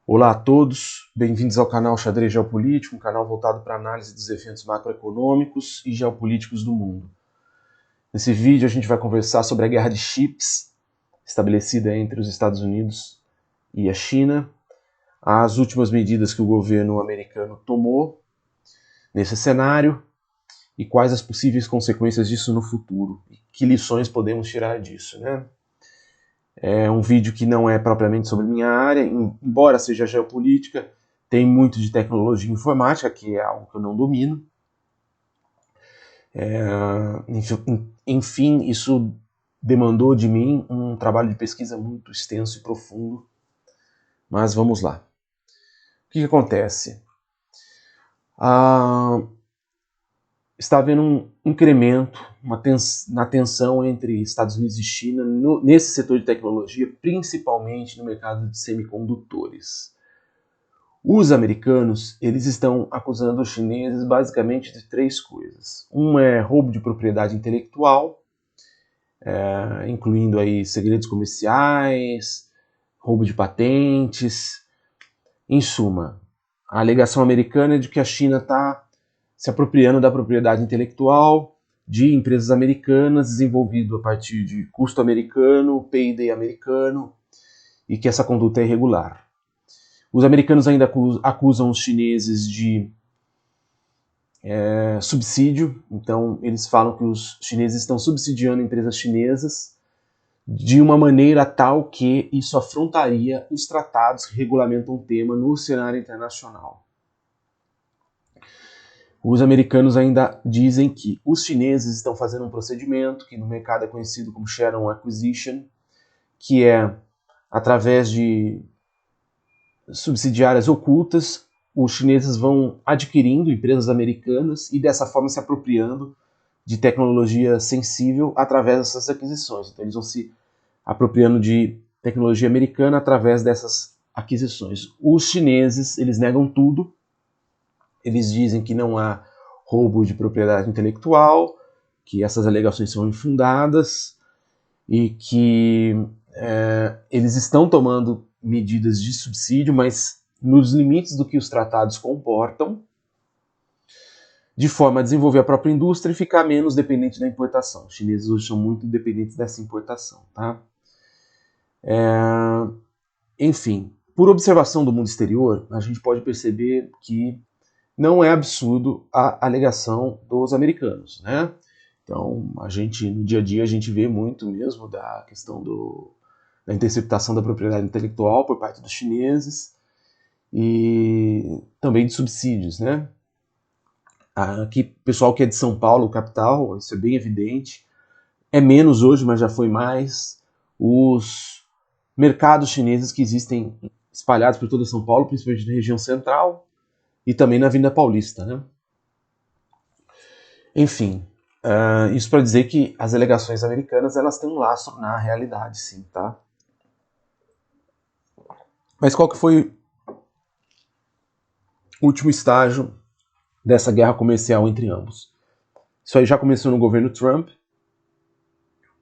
Olá a todos, bem-vindos ao canal Xadrez Geopolítico, um canal voltado para a análise dos eventos macroeconômicos e geopolíticos do mundo. Nesse vídeo a gente vai conversar sobre a guerra de chips estabelecida entre os Estados Unidos e a China, as últimas medidas que o governo americano tomou nesse cenário e quais as possíveis consequências disso no futuro, e que lições podemos tirar disso, né? É um vídeo que não é propriamente sobre minha área, embora seja geopolítica, tem muito de tecnologia informática, que é algo que eu não domino. Enfim, isso demandou de mim um trabalho de pesquisa muito extenso e profundo, mas vamos lá. O que acontece? Está havendo um incremento na tensão entre Estados Unidos e China nesse setor de tecnologia, principalmente no mercado de semicondutores. Os americanos, eles estão acusando os chineses basicamente de três coisas. Uma é roubo de propriedade intelectual, incluindo aí segredos comerciais, roubo de patentes. Em suma, a alegação americana é de que a China está se apropriando da propriedade intelectual de empresas americanas, desenvolvido a partir de custo americano, P&D americano, e que essa conduta é irregular. Os americanos ainda acusam os chineses de subsídio, então eles falam que os chineses estão subsidiando empresas chinesas de uma maneira tal que isso afrontaria os tratados que regulamentam o tema no cenário internacional. Os americanos ainda dizem que os chineses estão fazendo um procedimento que no mercado é conhecido como Shadow Acquisition, que é através de subsidiárias ocultas, os chineses vão adquirindo empresas americanas e dessa forma se apropriando de tecnologia sensível através dessas aquisições. Então eles vão se apropriando de tecnologia americana através dessas aquisições. Os chineses, eles negam tudo. Eles dizem que não há roubo de propriedade intelectual, que essas alegações são infundadas e que eles estão tomando medidas de subsídio, mas nos limites do que os tratados comportam, de forma a desenvolver a própria indústria e ficar menos dependente da importação. Os chineses hoje são muito dependentes dessa importação. Tá? Enfim, por observação do mundo exterior, a gente pode perceber que não é absurdo a alegação dos americanos, né? Então, no dia a dia, a gente vê muito mesmo da questão da interceptação da propriedade intelectual por parte dos chineses e também de subsídios, né? Aqui, pessoal que é de São Paulo, capital, isso é bem evidente. É menos hoje, mas já foi mais. Os mercados chineses que existem espalhados por toda São Paulo, principalmente na região central, e também na Avenida Paulista, né? Enfim, isso para dizer que as alegações americanas elas têm um lastro na realidade, sim, tá? Mas qual que foi o último estágio dessa guerra comercial entre ambos? Isso aí já começou no governo Trump.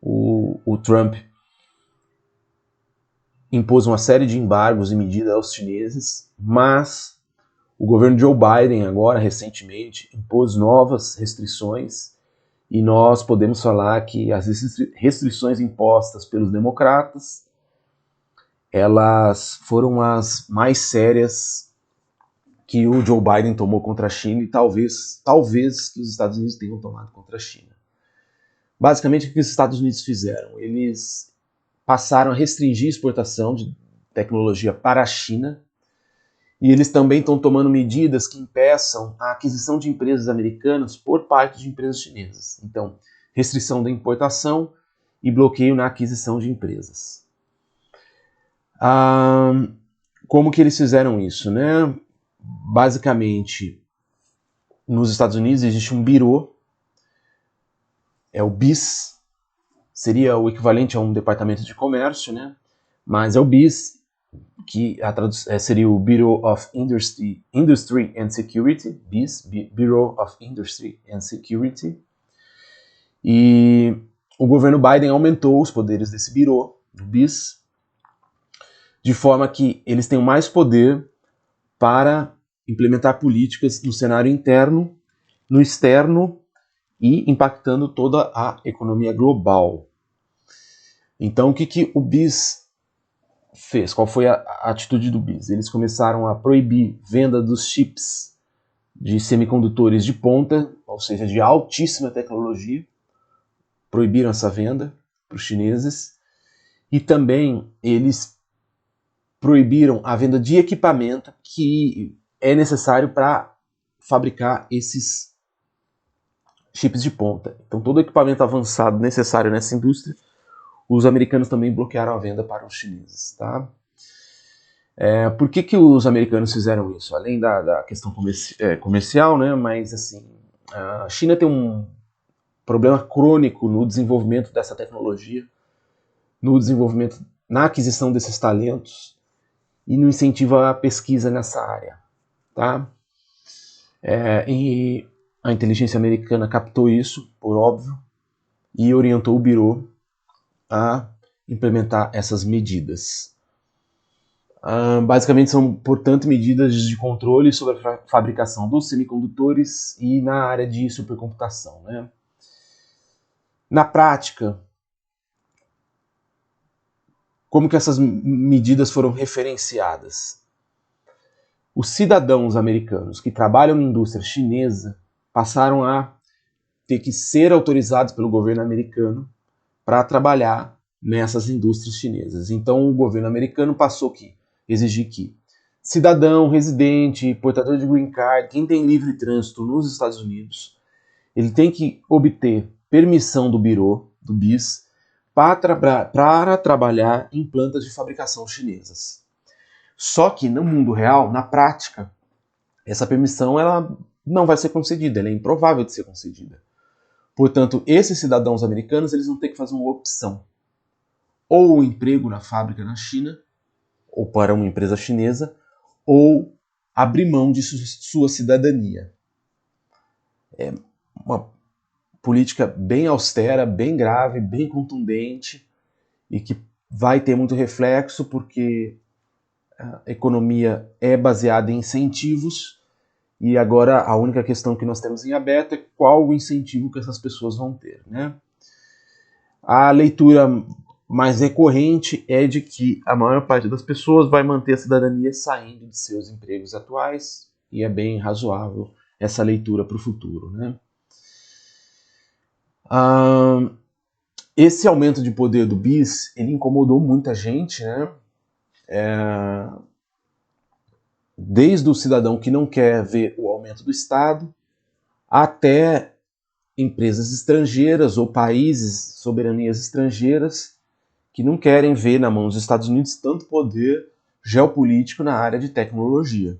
O Trump impôs uma série de embargos e medidas aos chineses, mas o governo Joe Biden, agora, recentemente, impôs novas restrições e nós podemos falar que as restrições impostas pelos democratas elas foram as mais sérias que o Joe Biden tomou contra a China e talvez que os Estados Unidos tenham tomado contra a China. Basicamente, o que os Estados Unidos fizeram? Eles passaram a restringir a exportação de tecnologia para a China e eles também estão tomando medidas que impeçam a aquisição de empresas americanas por parte de empresas chinesas. Então, restrição da importação e bloqueio na aquisição de empresas. Como que eles fizeram isso, né? Basicamente, nos Estados Unidos existe um bureau, é o BIS, seria o equivalente a um departamento de comércio, né? Mas é o BIS, que seria o Bureau of Industry and Security, BIS, Bureau of Industry and Security. E o governo Biden aumentou os poderes desse bureau, do BIS, de forma que eles tenham mais poder para implementar políticas no cenário interno, no externo e impactando toda a economia global. Então, o que o BIS fez? Qual foi a atitude do BIS? Eles começaram a proibir venda dos chips de semicondutores de ponta, ou seja, de altíssima tecnologia. Proibiram essa venda para os chineses. E também eles proibiram a venda de equipamento que é necessário para fabricar esses chips de ponta. Então, todo o equipamento avançado necessário nessa indústria, os americanos também bloquearam a venda para os chineses. Tá? Por que os americanos fizeram isso? Além da questão comercial, né? Mas assim, a China tem um problema crônico no desenvolvimento dessa tecnologia, no desenvolvimento, na aquisição desses talentos e no incentivo à pesquisa nessa área. Tá? E a inteligência americana captou isso, por óbvio, e orientou o Bureau a implementar essas medidas. Basicamente são, portanto, medidas de controle sobre a fabricação dos semicondutores e na área de supercomputação. Né? Na prática, como que essas medidas foram referenciadas? Os cidadãos americanos que trabalham na indústria chinesa passaram a ter que ser autorizados pelo governo americano para trabalhar nessas indústrias chinesas. Então o governo americano passou a exigir que cidadão, residente, portador de green card, quem tem livre trânsito nos Estados Unidos, ele tem que obter permissão do Bureau, do BIS, para trabalhar em plantas de fabricação chinesas. Só que no mundo real, na prática, essa permissão ela não vai ser concedida, ela é improvável de ser concedida. Portanto, esses cidadãos americanos eles vão ter que fazer uma opção. Ou um emprego na fábrica na China, ou para uma empresa chinesa, ou abrir mão de sua cidadania. É uma política bem austera, bem grave, bem contundente e que vai ter muito reflexo porque a economia é baseada em incentivos e agora a única questão que nós temos em aberto é qual o incentivo que essas pessoas vão ter. Né? A leitura mais recorrente é de que a maior parte das pessoas vai manter a cidadania saindo de seus empregos atuais e é bem razoável essa leitura para o futuro. Né? Esse aumento de poder do BIS ele incomodou muita gente, né? Desde o cidadão que não quer ver o aumento do Estado, até empresas estrangeiras ou países, soberanias estrangeiras, que não querem ver na mão dos Estados Unidos tanto poder geopolítico na área de tecnologia.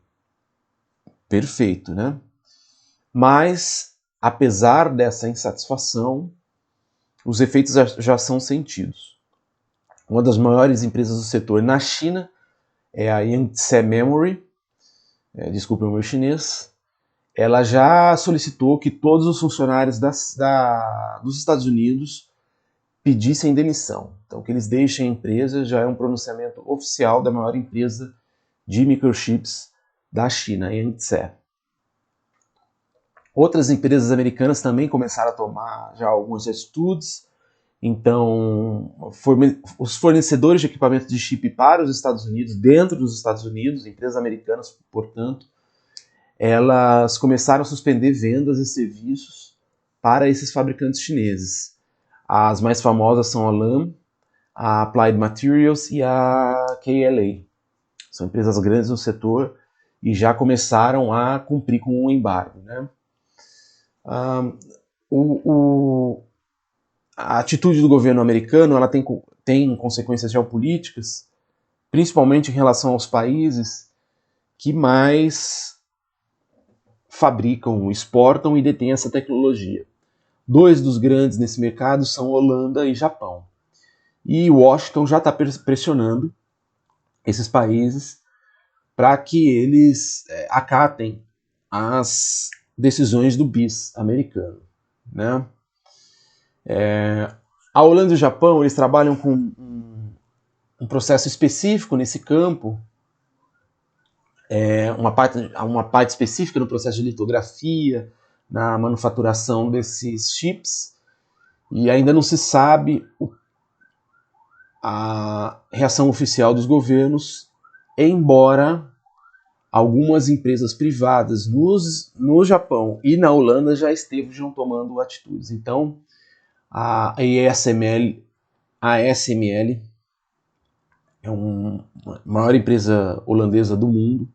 Perfeito, né? Mas, apesar dessa insatisfação, os efeitos já são sentidos. Uma das maiores empresas do setor na China é a Yangtze Memory, desculpe o meu chinês, ela já solicitou que todos os funcionários dos Estados Unidos pedissem demissão. Então, que eles deixem a empresa já é um pronunciamento oficial da maior empresa de microchips da China, a Yangtze. Outras empresas americanas também começaram a tomar já algumas atitudes. Então, os fornecedores de equipamento de chip para os Estados Unidos, dentro dos Estados Unidos, empresas americanas, portanto, elas começaram a suspender vendas e serviços para esses fabricantes chineses. As mais famosas são a Lam, a Applied Materials e a KLA. São empresas grandes no setor e já começaram a cumprir com o embargo. Né? A atitude do governo americano ela tem consequências geopolíticas, principalmente em relação aos países que mais fabricam, exportam e detêm essa tecnologia. Dois dos grandes nesse mercado são Holanda e Japão. E Washington já está pressionando esses países para que eles acatem as decisões do BIS americano. Né? A Holanda e o Japão eles trabalham com um processo específico nesse campo, uma parte específica no processo de litografia, na manufaturação desses chips, e ainda não se sabe a reação oficial dos governos, embora algumas empresas privadas no Japão e na Holanda já estejam tomando atitudes. Então, a ASML é a maior empresa holandesa do mundo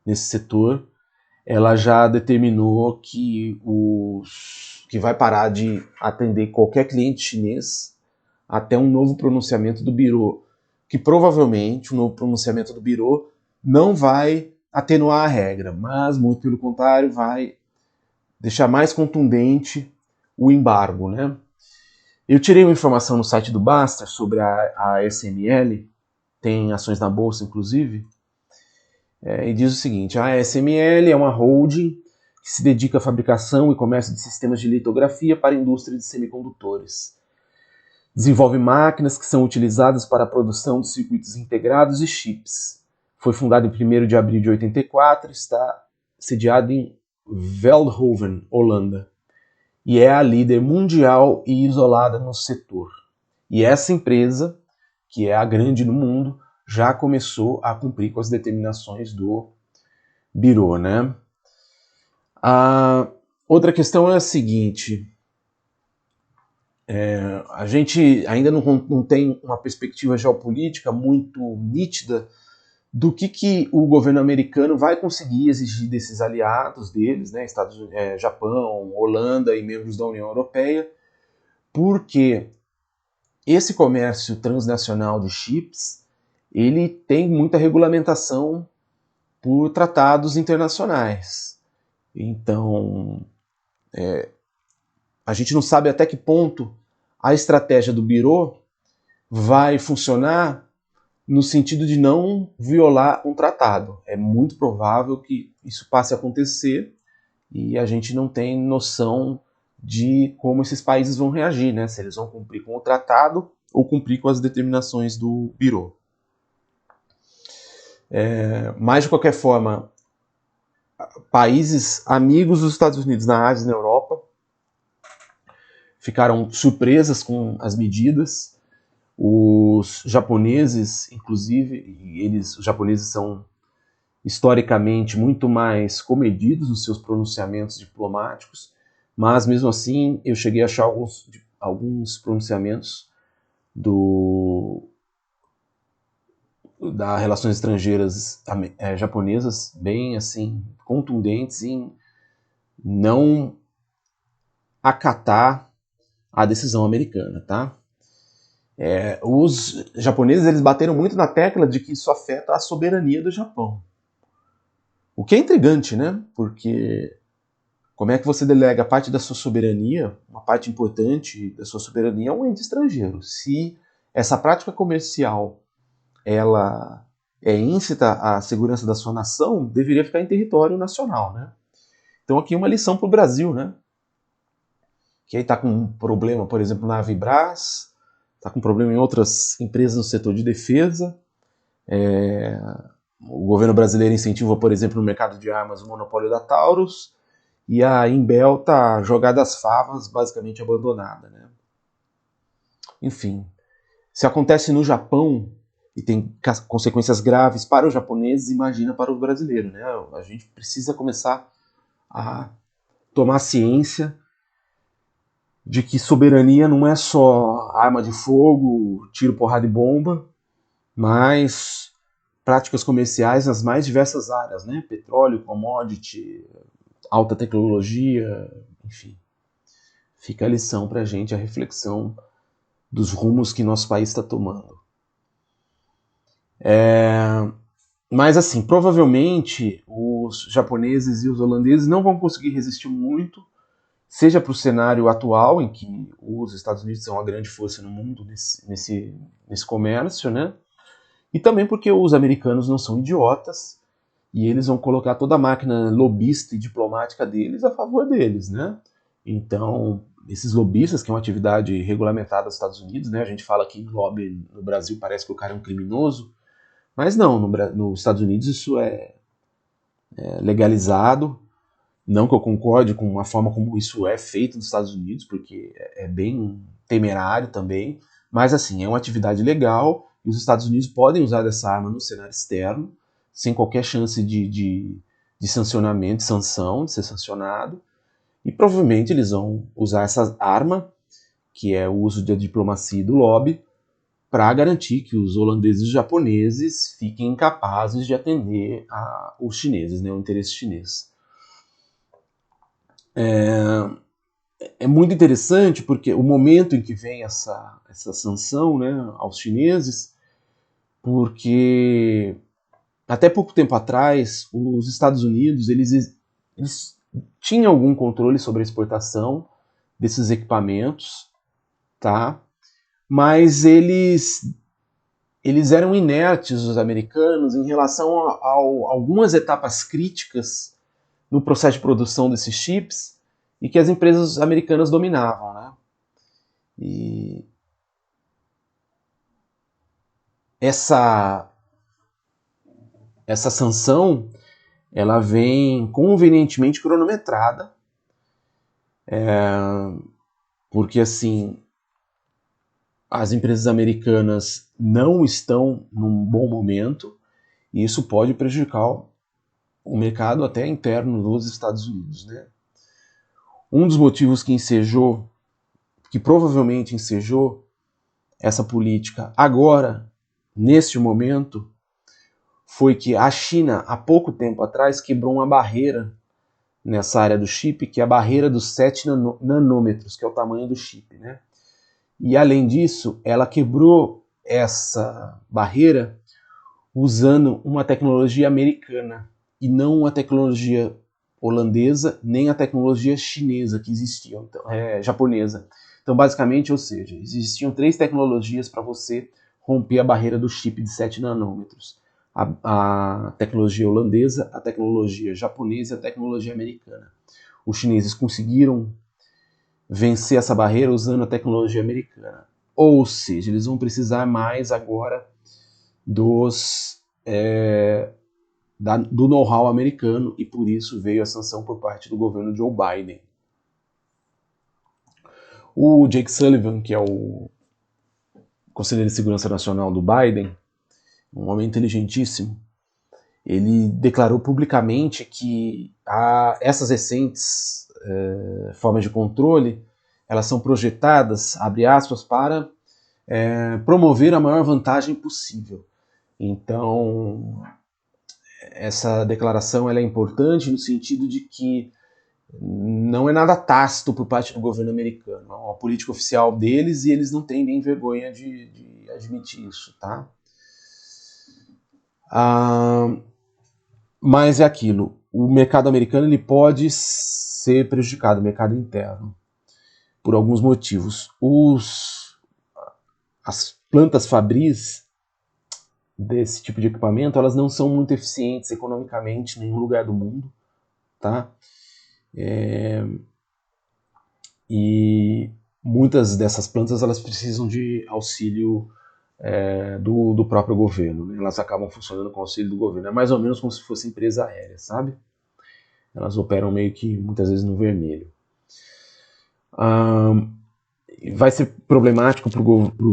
nesse setor. Ela já determinou que vai parar de atender qualquer cliente chinês até um novo pronunciamento do Bureau, que provavelmente o novo pronunciamento do Bureau não vai atenuar a regra, mas, muito pelo contrário, vai deixar mais contundente o embargo, né? Eu tirei uma informação no site do Baster sobre a ASML, tem ações na bolsa, inclusive, e diz o seguinte: a ASML é uma holding que se dedica à fabricação e comércio de sistemas de litografia para a indústria de semicondutores. Desenvolve máquinas que são utilizadas para a produção de circuitos integrados e chips. Foi fundada em 1º de abril de 84, está sediada em Veldhoven, Holanda, e é a líder mundial e isolada no setor. E essa empresa, que é a grande no mundo, já começou a cumprir com as determinações do Bureau, né? A outra questão é a seguinte: a gente ainda não tem uma perspectiva geopolítica muito nítida do que o governo americano vai conseguir exigir desses aliados deles, né, Japão, Holanda e membros da União Europeia, porque esse comércio transnacional de chips, ele tem muita regulamentação por tratados internacionais. Então, a gente não sabe até que ponto a estratégia do Bureau vai funcionar no sentido de não violar um tratado. É muito provável que isso passe a acontecer e a gente não tem noção de como esses países vão reagir, né? Se eles vão cumprir com o tratado ou cumprir com as determinações do Bureau. Mas, de qualquer forma, países amigos dos Estados Unidos na Ásia e na Europa ficaram surpresas com as medidas. Os japoneses, inclusive, os japoneses são historicamente muito mais comedidos nos seus pronunciamentos diplomáticos, mas mesmo assim eu cheguei a achar alguns pronunciamentos das relações estrangeiras japonesas bem assim contundentes em não acatar a decisão americana, tá? Os japoneses eles bateram muito na tecla de que isso afeta a soberania do Japão. O que é intrigante, né? Porque como é que você delega parte da sua soberania, uma parte importante da sua soberania, a um ente estrangeiro? Se essa prática comercial ela é íncita à segurança da sua nação, deveria ficar em território nacional, né? Então aqui uma lição para o Brasil, né? Que aí está com um problema, por exemplo, na Avibras, está com problema em outras empresas no setor de defesa. O governo brasileiro incentiva, por exemplo, no mercado de armas o monopólio da Taurus, e a Imbel está jogada às favas, basicamente abandonada, né? Enfim, se acontece no Japão e tem consequências graves para os japoneses, imagina para o brasileiro, né? A gente precisa começar a tomar ciência de que soberania não é só arma de fogo, tiro, porrada e bomba, mas práticas comerciais nas mais diversas áreas, né? Petróleo, commodity, alta tecnologia, enfim. Fica a lição para a gente, a reflexão dos rumos que nosso país está tomando. Mas assim, provavelmente os japoneses e os holandeses não vão conseguir resistir muito, seja para o cenário atual, em que os Estados Unidos são a grande força no mundo nesse comércio, né? E também porque os americanos não são idiotas e eles vão colocar toda a máquina lobista e diplomática deles a favor deles, né? Então, esses lobistas, que é uma atividade regulamentada nos Estados Unidos, né? A gente fala que lobby no Brasil parece que o cara é um criminoso, mas não, nos Estados Unidos isso é legalizado. Não que eu concorde com a forma como isso é feito nos Estados Unidos, porque é bem temerário também, mas assim, é uma atividade legal e os Estados Unidos podem usar dessa arma no cenário externo, sem qualquer chance de sancionamento, de sanção, de ser sancionado, e provavelmente eles vão usar essa arma, que é o uso da diplomacia e do lobby, para garantir que os holandeses e os japoneses fiquem incapazes de atender os chineses, né, o interesse chinês. É muito interessante porque o momento em que vem essa sanção, né, aos chineses, porque até pouco tempo atrás os Estados Unidos eles tinham algum controle sobre a exportação desses equipamentos, tá? Mas eles eram inertes, os americanos, em relação a algumas etapas críticas no processo de produção desses chips e que as empresas americanas dominavam, né? E essa sanção ela vem convenientemente cronometrada, porque assim as empresas americanas não estão num bom momento e isso pode prejudicar o mercado até interno dos Estados Unidos, né? Um dos motivos que provavelmente ensejou essa política agora, neste momento, foi que a China, há pouco tempo atrás, quebrou uma barreira nessa área do chip, que é a barreira dos 7 nanômetros, que é o tamanho do chip, né? E além disso, ela quebrou essa barreira usando uma tecnologia americana e não uma tecnologia holandesa, nem a tecnologia chinesa que existia, então, japonesa. Então, basicamente, ou seja, existiam 3 tecnologias para você romper a barreira do chip de 7 nanômetros. A tecnologia holandesa, a tecnologia japonesa e a tecnologia americana. Os chineses conseguiram vencer essa barreira usando a tecnologia americana. Ou seja, eles vão precisar mais agora do know-how americano e por isso veio a sanção por parte do governo Joe Biden. O Jake Sullivan, que é o conselheiro de segurança nacional do Biden, um homem inteligentíssimo, ele declarou publicamente que essas recentes formas de controle, elas são projetadas, abre aspas, para promover a maior vantagem possível. Então, essa declaração ela é importante no sentido de que não é nada tácito por parte do governo americano. É uma política oficial deles e eles não têm nem vergonha de admitir isso, tá? Mas é aquilo. O mercado americano ele pode ser prejudicado, o mercado interno, por alguns motivos. As plantas fabris desse tipo de equipamento, elas não são muito eficientes economicamente em nenhum lugar do mundo, tá? E muitas dessas plantas elas precisam de auxílio do próprio governo, né? Elas acabam funcionando com auxílio do governo. É mais ou menos como se fosse empresa aérea, sabe? Elas operam meio que muitas vezes no vermelho. Vai ser problemático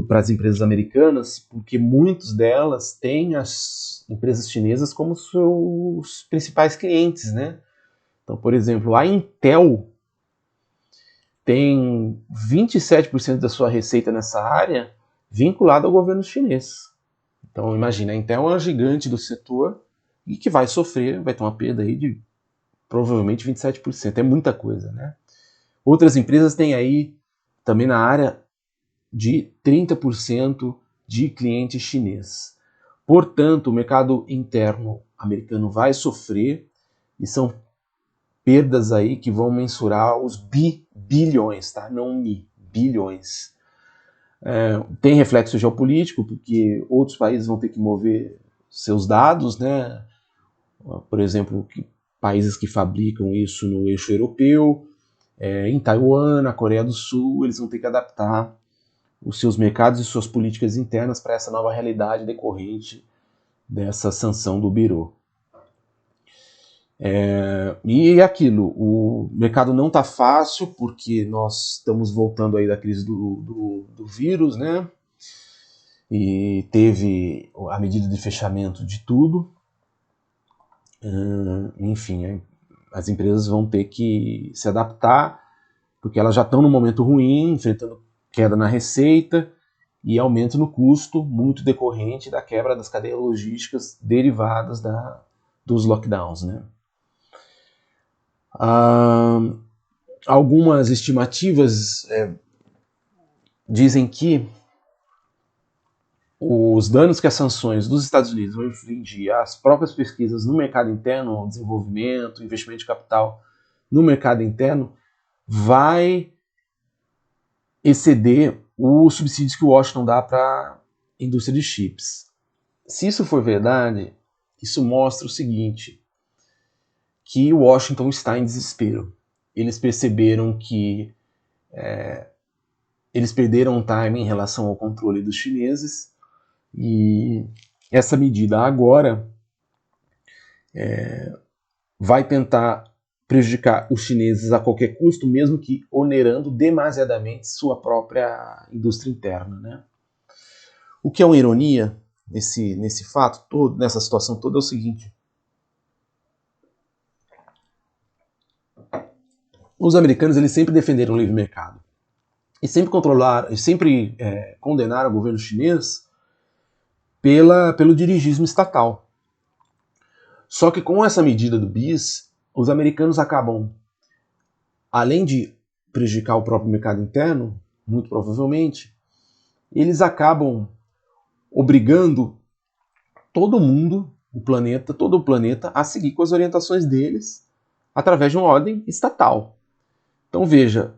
para as empresas americanas, porque muitas delas têm as empresas chinesas como seus principais clientes, né? Então, por exemplo, a Intel tem 27% da sua receita nessa área vinculada ao governo chinês. Então, imagina, a Intel é uma gigante do setor e que vai ter uma perda aí de provavelmente 27%. É muita coisa, né? Outras empresas têm aí também na área de 30% de cliente chinês. Portanto, o mercado interno americano vai sofrer e são perdas aí que vão mensurar os bilhões, tá? Não bilhões. Tem reflexo geopolítico, porque outros países vão ter que mover seus dados, né? Por exemplo, países que fabricam isso no eixo europeu, em Taiwan, na Coreia do Sul, eles vão ter que adaptar os seus mercados e suas políticas internas para essa nova realidade decorrente dessa sanção do Biro. E aquilo, o mercado não está fácil, porque nós estamos voltando aí da crise do vírus, né? E teve a medida de fechamento de tudo. Enfim, as empresas vão ter que se adaptar, porque elas já estão num momento ruim, enfrentando queda na receita e aumento no custo, muito decorrente da quebra das cadeias logísticas derivadas dos lockdowns, né? Algumas estimativas dizem que os danos que as sanções dos Estados Unidos vão infligir às próprias pesquisas no mercado interno, ao desenvolvimento, investimento de capital no mercado interno, vai exceder os subsídios que o Washington dá para a indústria de chips. Se isso for verdade, isso mostra o seguinte, que Washington está em desespero. Eles perceberam que eles perderam o time em relação ao controle dos chineses, e essa medida agora vai tentar prejudicar os chineses a qualquer custo, mesmo que onerando demasiadamente sua própria indústria interna, né? O que é uma ironia nesse fato todo, nessa situação toda, é o seguinte: os americanos eles sempre defenderam o livre mercado e sempre condenaram o governo chinês pelo dirigismo estatal. Só que com essa medida do BIS, os americanos acabam, além de prejudicar o próprio mercado interno, muito provavelmente, eles acabam obrigando todo o planeta, a seguir com as orientações deles através de uma ordem estatal. Então veja,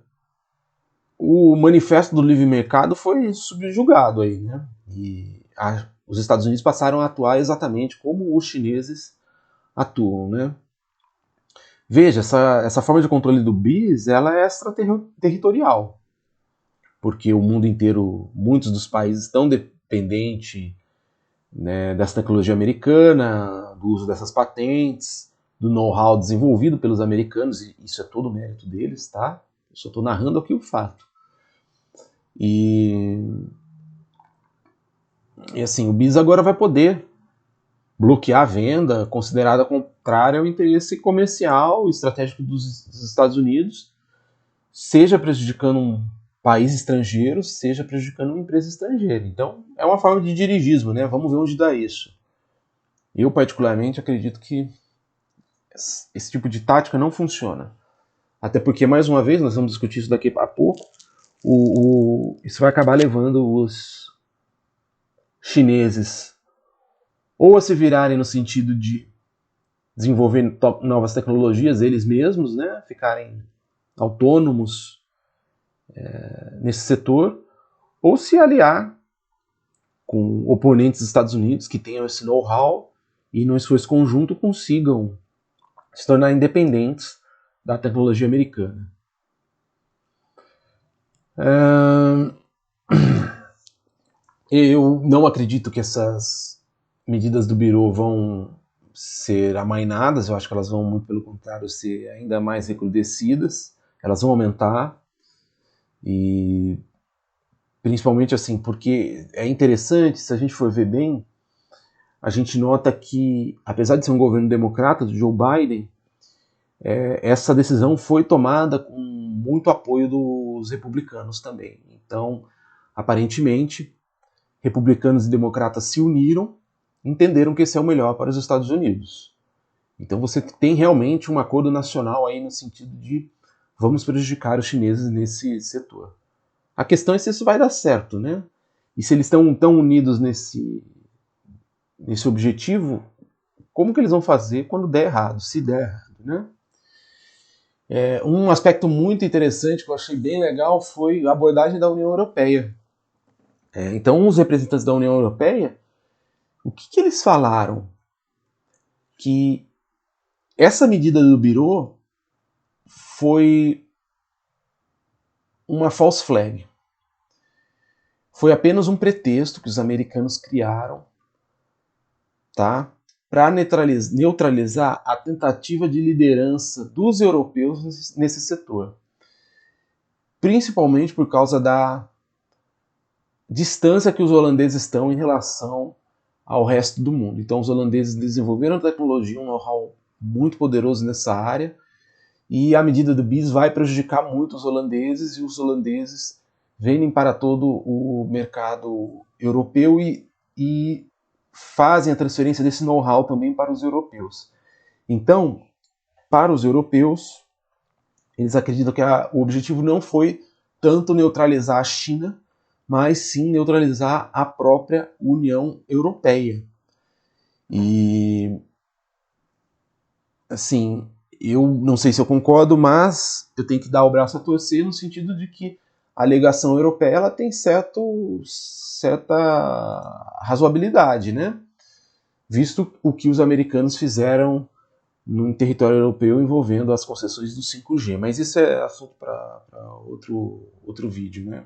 o manifesto do livre mercado foi subjugado aí, né? E os Estados Unidos passaram a atuar exatamente como os chineses atuam, né? Veja, essa forma de controle do BIS, ela é extraterritorial, porque o mundo inteiro, muitos dos países estão dependentes, né, dessa tecnologia americana, do uso dessas patentes, do know-how desenvolvido pelos americanos, e isso é todo o mérito deles, tá? Eu só estou narrando aqui o fato. E assim, o BIS agora vai poder bloquear a venda considerada contrária ao interesse comercial e estratégico dos Estados Unidos, seja prejudicando um país estrangeiro, seja prejudicando uma empresa estrangeira. Então, é uma forma de dirigismo, né? Vamos ver onde dá isso. Eu, particularmente, acredito que esse tipo de tática não funciona. Até porque, mais uma vez, nós vamos discutir isso daqui a pouco, isso vai acabar levando os chineses ou a se virarem no sentido de desenvolver novas tecnologias eles mesmos, né? Ficarem autônomos nesse setor, ou se aliar com oponentes dos Estados Unidos que tenham esse know-how e, num esforço conjunto, consigam se tornar independentes da tecnologia americana. Eu não acredito que essas medidas do Biro vão ser amainadas, eu acho que elas vão, muito pelo contrário, ser ainda mais recrudescidas, elas vão aumentar, e principalmente assim, porque é interessante, se a gente for ver bem, a gente nota que, apesar de ser um governo democrata, do Joe Biden, essa decisão foi tomada com muito apoio dos republicanos também. Então, aparentemente, republicanos e democratas se uniram, entenderam que esse é o melhor para os Estados Unidos. Então você tem realmente um acordo nacional aí no sentido de vamos prejudicar os chineses nesse setor. A questão é se isso vai dar certo, né? E se eles estão tão unidos nesse objetivo, como que eles vão fazer quando der errado, se der errado, né? Um aspecto muito interessante que eu achei bem legal foi a abordagem da União Europeia. Então, os representantes da União Europeia, o que eles falaram? Que essa medida do Biro foi uma false flag. Foi apenas um pretexto que os americanos criaram, tá, para neutralizar a tentativa de liderança dos europeus nesse setor. Principalmente por causa da distância que os holandeses estão em relação ao resto do mundo. Então os holandeses desenvolveram tecnologia, um know-how muito poderoso nessa área, e a medida do BIS vai prejudicar muito os holandeses, e os holandeses vendem para todo o mercado europeu e fazem a transferência desse know-how também para os europeus. Então, para os europeus, eles acreditam que o objetivo não foi tanto neutralizar a China, mas sim neutralizar a própria União Europeia. E, assim, eu não sei se eu concordo, mas eu tenho que dar o braço a torcer no sentido de que a alegação europeia ela tem certa razoabilidade, né? Visto o que os americanos fizeram no território europeu envolvendo as concessões do 5G. Mas isso é assunto para outro vídeo, né?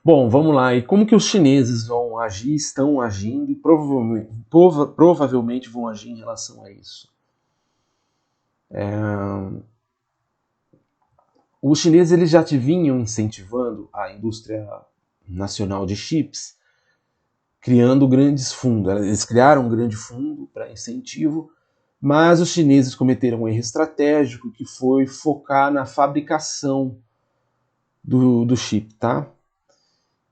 Bom, vamos lá. E como que os chineses vão agir, estão agindo e provavelmente vão agir em relação a isso? Os chineses eles já vinham incentivando a indústria nacional de chips, criando grandes fundos. Eles criaram um grande fundo para incentivo, mas os chineses cometeram um erro estratégico que foi focar na fabricação do chip, tá?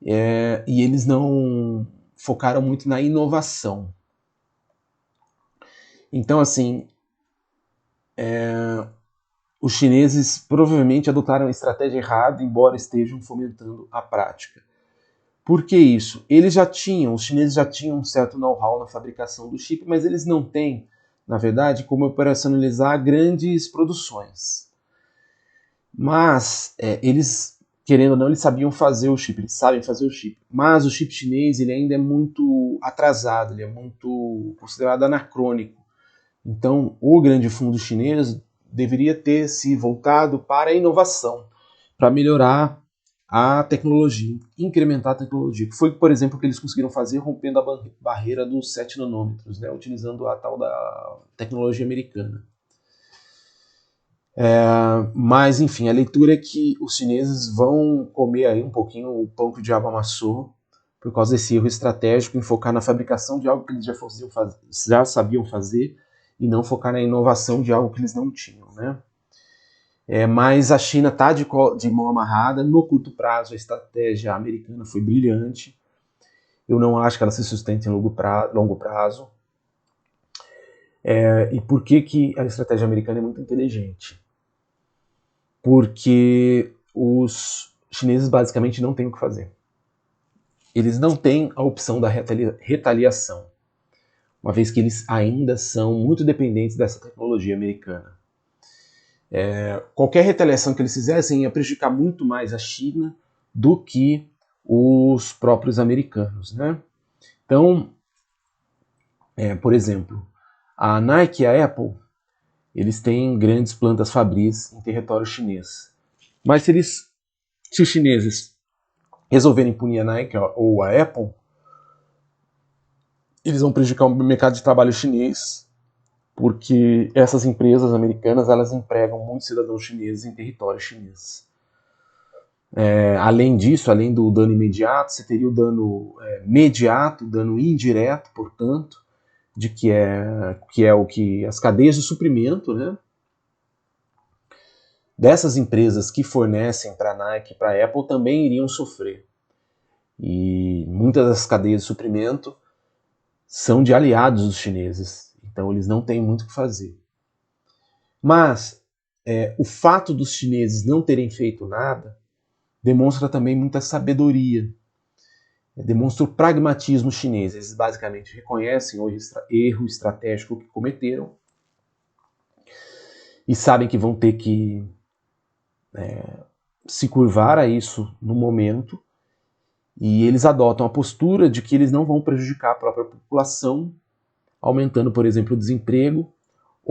E eles não focaram muito na inovação. Então, assim, os chineses provavelmente adotaram a estratégia errada, embora estejam fomentando a prática. Por que isso? Os chineses já tinham um certo know-how na fabricação do chip, mas eles não têm, na verdade, como operacionalizar grandes produções. Mas eles, querendo ou não, eles sabiam fazer o chip, eles sabem fazer o chip. Mas o chip chinês ele ainda é muito atrasado, ele é muito considerado anacrônico. Então, o grande fundo chinês deveria ter se voltado para a inovação, para melhorar a tecnologia, incrementar a tecnologia, que foi, por exemplo, o que eles conseguiram fazer rompendo a barreira dos 7 nanômetros, né, utilizando a tal da tecnologia americana. Mas, enfim, a leitura é que os chineses vão comer aí um pouquinho o pão que o diabo amassou por causa desse erro estratégico em focar na fabricação de algo que eles já sabiam fazer e não focar na inovação de algo que eles não tinham, né? Mas a China está de mão amarrada. No curto prazo, a estratégia americana foi brilhante. Eu não acho que ela se sustente em longo prazo. E por que a estratégia americana é muito inteligente? Porque os chineses basicamente não têm o que fazer. Eles não têm a opção da retaliação, uma vez que eles ainda são muito dependentes dessa tecnologia americana. Qualquer retaliação que eles fizessem ia prejudicar muito mais a China do que os próprios americanos, né? Então, por exemplo, a Nike e a Apple, eles têm grandes plantas fabris em território chinês. Mas se os chineses resolverem punir a Nike ou a Apple, eles vão prejudicar o mercado de trabalho chinês, porque essas empresas americanas elas empregam muitos cidadãos chineses em território chinês. Além disso, além do dano imediato, você teria o dano mediato, dano indireto, portanto, de que é o que as cadeias de suprimento, né, dessas empresas que fornecem para a Nike e para a Apple também iriam sofrer. E muitas das cadeias de suprimento são de aliados dos chineses, então eles não têm muito o que fazer. Mas o fato dos chineses não terem feito nada demonstra também muita sabedoria, demonstra o pragmatismo chinês. Eles basicamente reconhecem o erro estratégico que cometeram e sabem que vão ter que se curvar a isso no momento, e eles adotam a postura de que eles não vão prejudicar a própria população, aumentando, por exemplo, o desemprego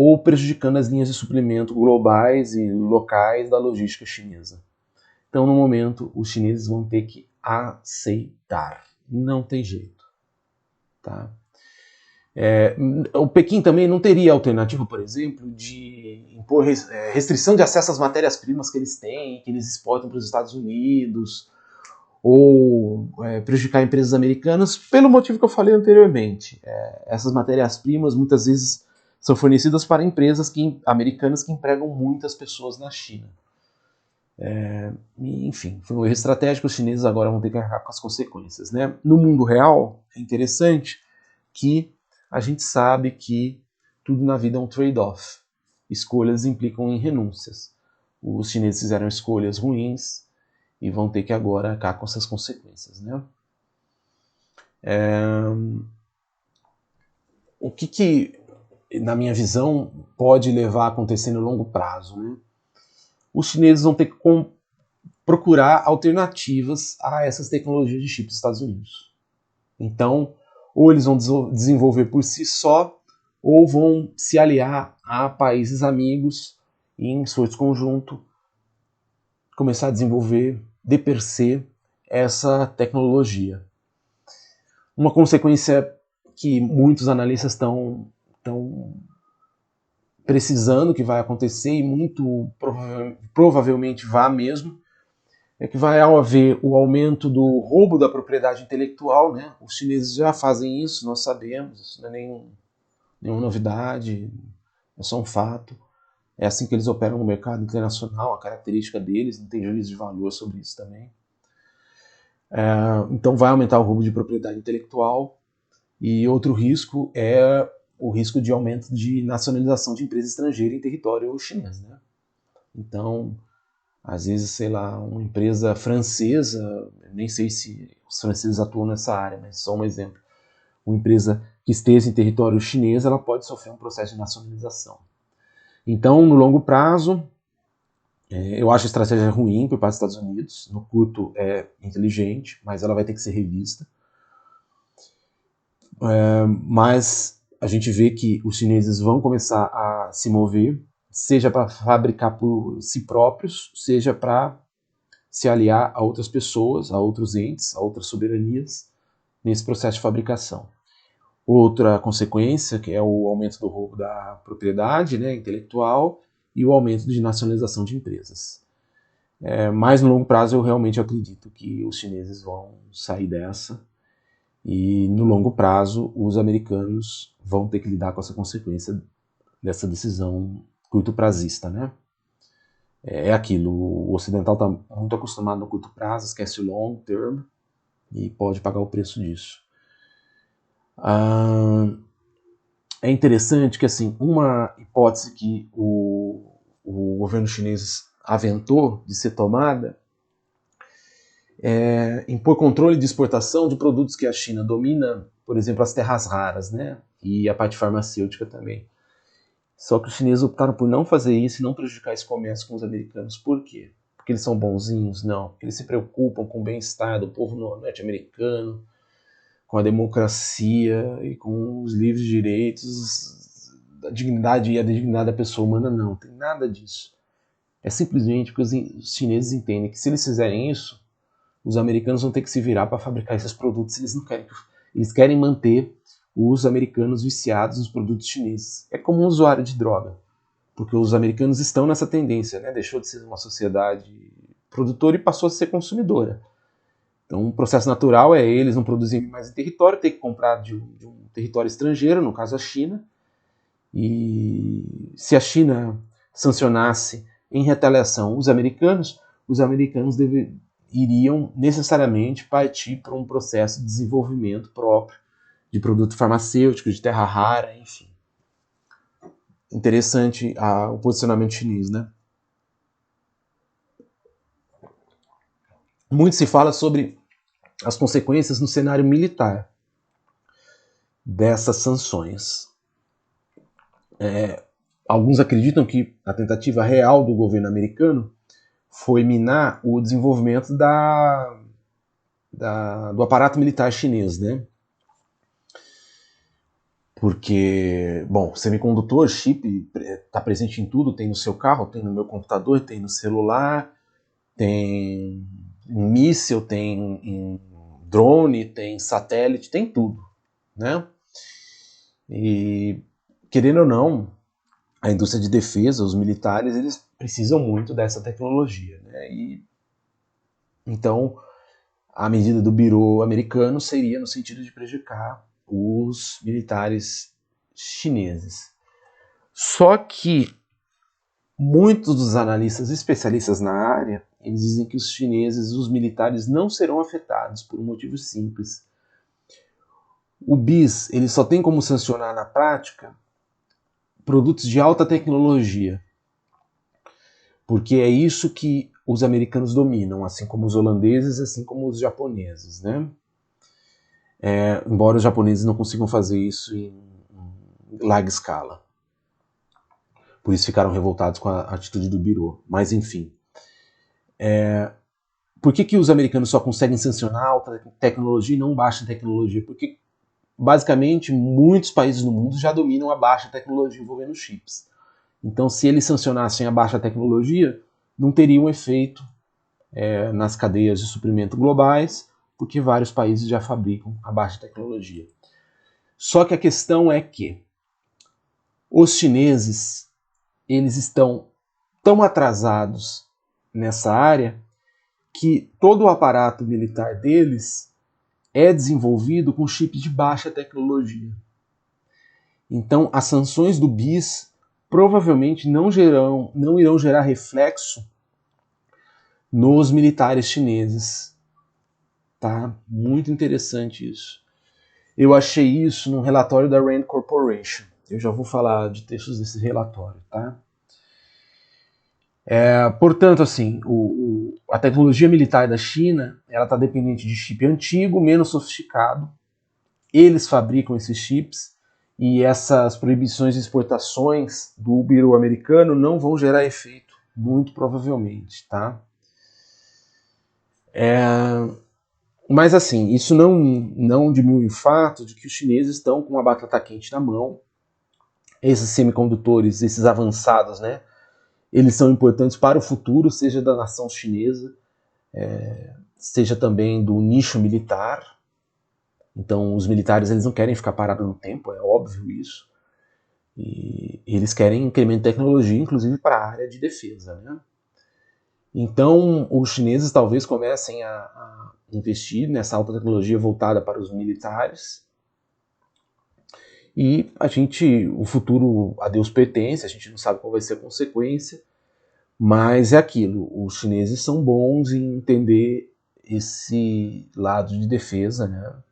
ou prejudicando as linhas de suplemento globais e locais da logística chinesa. Então, no momento, os chineses vão ter que aceitar. Não tem jeito. Tá? O Pequim também não teria alternativa, por exemplo, de impor restrição de acesso às matérias-primas que eles têm, que eles exportam para os Estados Unidos, ou prejudicar empresas americanas, pelo motivo que eu falei anteriormente. Essas matérias-primas muitas vezes são fornecidas para empresas americanas que empregam muitas pessoas na China. Enfim, foi um erro estratégico, os chineses agora vão ter que arcar com as consequências. Né? No mundo real, é interessante que a gente sabe que tudo na vida é um trade-off. Escolhas implicam em renúncias. Os chineses fizeram escolhas ruins e vão ter que agora arcar com essas consequências. Né? O que, na minha visão, pode levar a acontecer no longo prazo? Né? Os chineses vão ter que procurar alternativas a essas tecnologias de chip dos Estados Unidos. Então, ou eles vão desenvolver por si só, ou vão se aliar a países amigos e, em esforço conjunto, começar a desenvolver de per se essa tecnologia. Uma consequência que muitos analistas estão precisando que vai acontecer, e muito provavelmente vá mesmo, é que vai haver o aumento do roubo da propriedade intelectual. Né? Os chineses já fazem isso, nós sabemos, isso não é nenhuma novidade, é só um fato. É assim que eles operam no mercado internacional, a característica deles, não tem juízo de valor sobre isso também. Então vai aumentar o roubo de propriedade intelectual, e outro risco é o risco de aumento de nacionalização de empresa estrangeira em território chinês. Né? Então, às vezes, sei lá, uma empresa francesa, nem sei se os franceses atuam nessa área, mas só um exemplo, uma empresa que esteja em território chinês, ela pode sofrer um processo de nacionalização. Então, no longo prazo, eu acho a estratégia ruim por parte dos Estados Unidos. No curto é inteligente, mas ela vai ter que ser revista. Mas a gente vê que os chineses vão começar a se mover, seja para fabricar por si próprios, seja para se aliar a outras pessoas, a outros entes, a outras soberanias, nesse processo de fabricação. Outra consequência, que é o aumento do roubo da propriedade, né, intelectual, e o aumento de nacionalização de empresas. Mas no longo prazo eu realmente acredito que os chineses vão sair dessa, e no longo prazo os americanos vão ter que lidar com essa consequência dessa decisão curto-prazista. Né? É aquilo, o ocidental está muito acostumado no curto prazo, esquece o long term e pode pagar o preço disso. É interessante que, assim, uma hipótese que o governo chinês aventou de ser tomada é impor controle de exportação de produtos que a China domina, por exemplo, as terras raras, né? E a parte farmacêutica também. Só que os chineses optaram por não fazer isso e não prejudicar esse comércio com os americanos. Por quê? Porque eles são bonzinhos? Não. Porque eles se preocupam com o bem-estar do povo norte-americano, com a democracia e com os livres direitos, a dignidade e a dignidade da pessoa humana. Não, tem nada disso. É simplesmente porque os chineses entendem que se eles fizerem isso, os americanos vão ter que se virar para fabricar esses produtos. Eles querem manter os americanos viciados nos produtos chineses. É como um usuário de droga, porque os americanos estão nessa tendência, né? Deixou de ser uma sociedade produtora e passou a ser consumidora. Então, o processo natural é eles não produzirem mais em território, ter que comprar de um território estrangeiro, no caso a China. E se a China sancionasse em retaliação os americanos iriam necessariamente partir para um processo de desenvolvimento próprio de produto farmacêutico, de terra rara, enfim. Interessante o posicionamento chinês, né? Muito se fala sobre as consequências no cenário militar dessas sanções. Alguns acreditam que a tentativa real do governo americano foi minar o desenvolvimento do aparato militar chinês, né? Porque, bom, semicondutor, chip, está presente em tudo, tem no seu carro, tem no meu computador, tem no celular, tem em míssil, tem em drone, tem satélite, tem tudo, né? E, querendo ou não, a indústria de defesa, os militares, eles precisam muito dessa tecnologia, né? E, então, a medida do Bureau americano seria no sentido de prejudicar os militares chineses. Só que muitos dos analistas especialistas na área, eles dizem que os chineses, os militares, não serão afetados por um motivo simples. O BIS, ele só tem como sancionar na prática produtos de alta tecnologia, porque é isso que os americanos dominam, assim como os holandeses, assim como os japoneses, né? Embora os japoneses não consigam fazer isso em larga escala. Por isso ficaram revoltados com a atitude do Bureau. Mas enfim. Por que os americanos só conseguem sancionar alta tecnologia e não baixa tecnologia? Porque basicamente muitos países no mundo já dominam a baixa tecnologia envolvendo chips. Então, se eles sancionassem a baixa tecnologia, não teria um efeito nas cadeias de suprimento globais, porque vários países já fabricam a baixa tecnologia. Só que a questão é que os chineses, eles estão tão atrasados nessa área que todo o aparato militar deles é desenvolvido com chips de baixa tecnologia. Então, as sanções do BIS provavelmente não irão gerar reflexo nos militares chineses. Tá? Muito interessante isso. Eu achei isso num relatório da Rand Corporation. Eu já vou falar de textos desse relatório, tá? Portanto, assim, a tecnologia militar da China, ela está dependente de chip antigo, menos sofisticado. Eles fabricam esses chips e essas proibições de exportações do Bureau americano não vão gerar efeito, muito provavelmente, tá? Mas assim, isso não diminui o fato de que os chineses estão com uma batata quente na mão. Esses semicondutores, esses avançados, né? Eles são importantes para o futuro, seja da nação chinesa, seja também do nicho militar. Então, os militares eles não querem ficar parados no tempo, é óbvio isso. E eles querem incremento de tecnologia, inclusive para a área de defesa, né? Então, os chineses talvez comecem a investir nessa alta tecnologia voltada para os militares. E o futuro a Deus pertence, a gente não sabe qual vai ser a consequência, mas é aquilo, os chineses são bons em entender esse lado de defesa, né?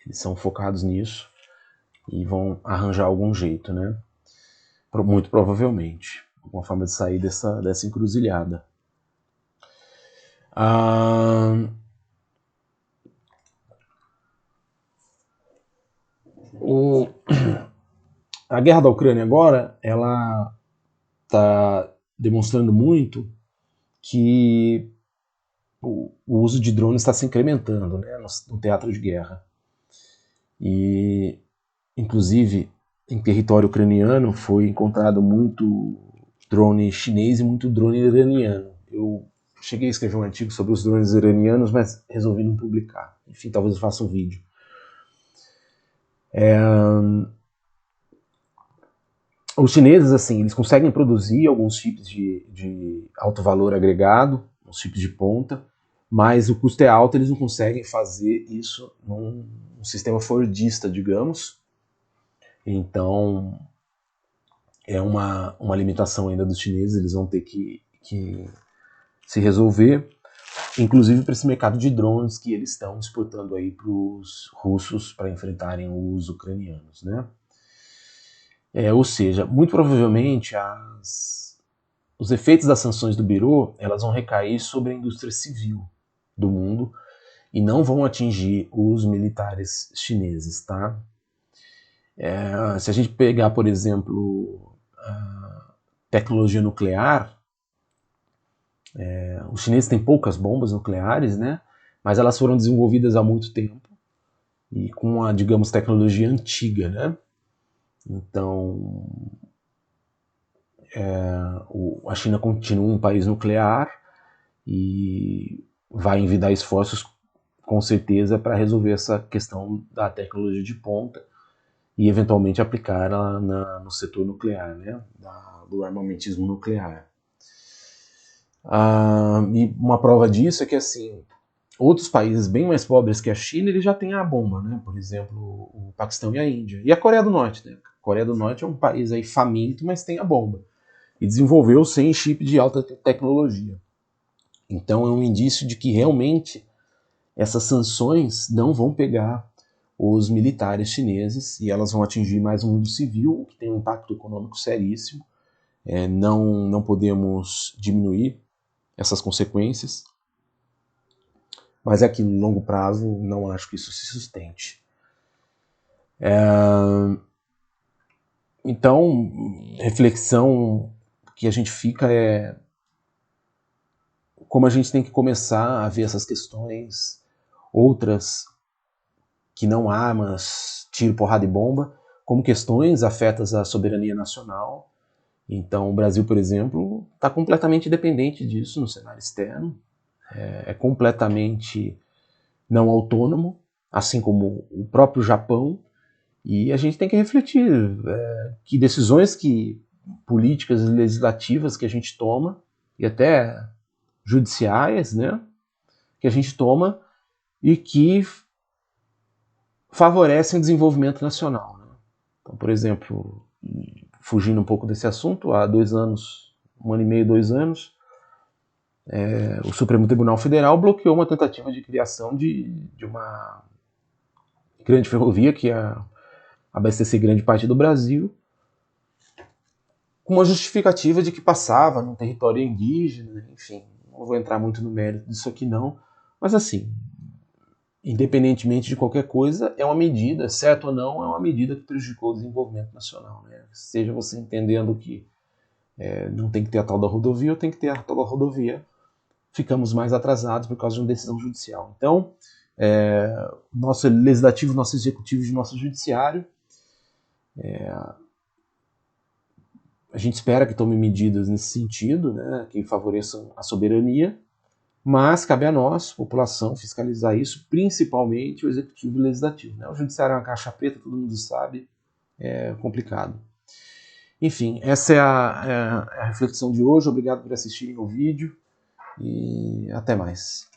Eles são focados nisso e vão arranjar algum jeito, né? Muito provavelmente, alguma forma de sair dessa encruzilhada. A guerra da Ucrânia agora, ela está demonstrando muito que o uso de drones está se incrementando, né, no teatro de guerra. E, inclusive, em território ucraniano foi encontrado muito drone chinês e muito drone iraniano. Eu cheguei a escrever um artigo sobre os drones iranianos, mas resolvi não publicar. Enfim, talvez eu faça um vídeo. Os chineses, assim, eles conseguem produzir alguns chips de alto valor agregado, uns chips de ponta, mas o custo é alto, eles não conseguem fazer isso num sistema fordista, digamos. Então, é uma limitação ainda dos chineses, eles vão ter que se resolver, inclusive para esse mercado de drones que eles estão exportando aí para os russos para enfrentarem os ucranianos, né? Ou seja, muito provavelmente os efeitos das sanções do Bureau elas vão recair sobre a indústria civil do mundo e não vão atingir os militares chineses, tá? Se a gente pegar, por exemplo, a tecnologia nuclear, os chineses têm poucas bombas nucleares, né? Mas elas foram desenvolvidas há muito tempo e com a, digamos, tecnologia antiga, né? Então, a China continua um país nuclear e vai envidar esforços, com certeza, para resolver essa questão da tecnologia de ponta e eventualmente aplicar ela no setor nuclear, né, do armamentismo nuclear. E uma prova disso é que, assim, outros países bem mais pobres que a China, eles já têm a bomba, né? Por exemplo, o Paquistão e a Índia. E a Coreia do Norte, né? A Coreia do Norte é um país aí faminto, mas tem a bomba. E desenvolveu sem chip de alta tecnologia. Então é um indício de que realmente essas sanções não vão pegar os militares chineses e elas vão atingir mais o mundo civil, o que tem um impacto econômico seríssimo. Não podemos diminuir essas consequências, mas é que no longo prazo não acho que isso se sustente. Então, reflexão que a gente fica é como a gente tem que começar a ver essas questões, outras que não armas, tiro, porrada e bomba, como questões afetas à soberania nacional. Então, o Brasil, por exemplo, está completamente dependente disso no cenário externo, é completamente não autônomo, assim como o próprio Japão, e a gente tem que refletir que decisões políticas e legislativas que a gente toma, e até judiciais, né, que a gente toma e que favorecem o desenvolvimento nacional. Né? Então, por exemplo, fugindo um pouco desse assunto, há 2 anos, 1 ano e meio, 2 anos, o Supremo Tribunal Federal bloqueou uma tentativa de criação de uma grande ferrovia que ia abastecer grande parte do Brasil, com uma justificativa de que passava num território indígena, enfim, não vou entrar muito no mérito disso aqui não, mas assim, independentemente de qualquer coisa, é uma medida, certo ou não, é uma medida que prejudicou o desenvolvimento nacional, né? Seja você entendendo que não tem que ter a tal da rodovia ou tem que ter a tal da rodovia, ficamos mais atrasados por causa de uma decisão judicial. Então, nosso legislativo, nosso executivo e nosso judiciário, a gente espera que tome medidas nesse sentido, né, que favoreçam a soberania, mas cabe a nós, população, fiscalizar isso, principalmente o executivo e o legislativo. Né? O judiciário é uma caixa preta, todo mundo sabe, é complicado. Enfim, essa é a reflexão de hoje. Obrigado por assistirem o vídeo e até mais.